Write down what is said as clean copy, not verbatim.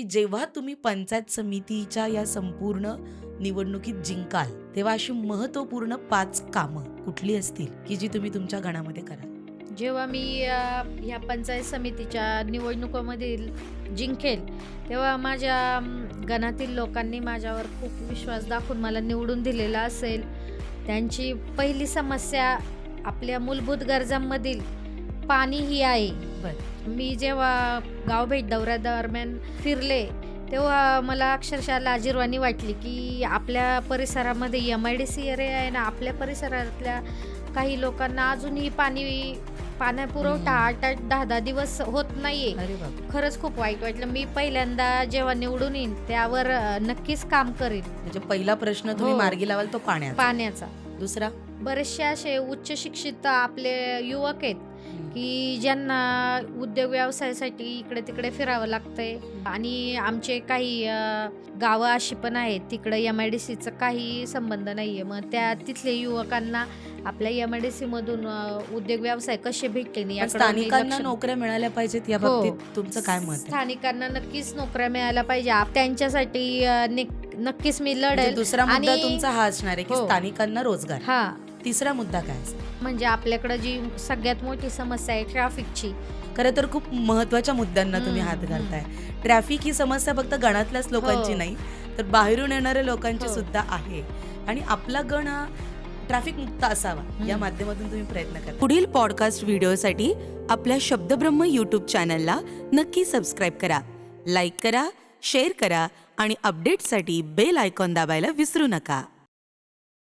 जेव्हा तुम्ही पंचायत समितीच्या या संपूर्ण निवडणुकीत जिंकाल तेव्हा अशी महत्त्वपूर्ण 5 कामं कुठली असतील की जी तुम्ही तुमच्या गणामध्ये कराल? जेव्हा मी ह्या पंचायत समितीच्या निवडणुकामध्ये जिंकेल तेव्हा माझ्या गणातील लोकांनी माझ्यावर खूप विश्वास दाखवून मला निवडून दिलेला असेल. त्यांची पहिली समस्या आपल्या मूलभूत गरजांमधील पाणी ही आहे. मी जेव्हा गावभेट दौऱ्यादरम्यान फिरले तेव्हा मला अक्षरशः लाजिरवाणी वाटली की आपल्या परिसरामध्ये MIDC एरिया आहे ना, आपल्या परिसरातल्या काही लोकांना अजूनही पाण्यापुरवठा 8-8, 10-10 दिवस होत नाहीये. अरे बाबा, खरंच खूप वाईट वाटलं. मी पहिल्यांदा जेव्हा निवडून येईन त्यावर नक्कीच काम करीन. म्हणजे पहिला प्रश्न तुम्ही हो. मार्गी लावाल तो पाण्याचा. दुसरा? बरेचसे असे उच्च शिक्षित आपले युवक आहेत की ज्यांना उद्योग व्यवसायासाठी इकडे तिकडे फिरावं लागतंय आणि आमचे काही गावं अशी पण आहेत तिकडे MIDCचा काही संबंध नाहीये. मग तिथले युवकांना आपल्या MIDC मधून उद्योग व्यवसाय कसे भेटतील याकडे स्थानिकांना नोकऱ्या मिळाल्या पाहिजेत या बाबतीत तुमचं काय मत आहे? स्थानिकांना नक्कीच नोकऱ्या मिळायला पाहिजे. त्यांच्यासाठी नक्कीच मी म्हणजे लढेल. दुसरा मुद्दा तुमचा हा असणार आहे की हो. स्थानिकांना रोजगार. हा, तिसरा मुद्दा काय असेल? म्हणजे आपल्याकडे जी सगळ्यात मोठी समस्या आहे ट्रॅफिकची. खरं तर खूप महत्वाच्या मुद्द्यांना तुम्ही हात घालताय. ट्रॅफिक ही समस्या फक्त गणातल्याच लोकांची नाही तर बाहेरून येणाऱ्या लोकांची सुद्धा आहे आणि आपला गण हा ट्रॅफिक मुक्त असावा या माध्यमातून तुम्ही प्रयत्न करा. पुढील पॉडकास्ट व्हिडिओसाठी आपल्या शब्दब्रह्म YouTube चॅनलला नक्की सबस्क्राईब करा, लाईक करा, शेअर करा आणि अपडेटसाठी बेल आयकॉन दाबायला विसरू नका.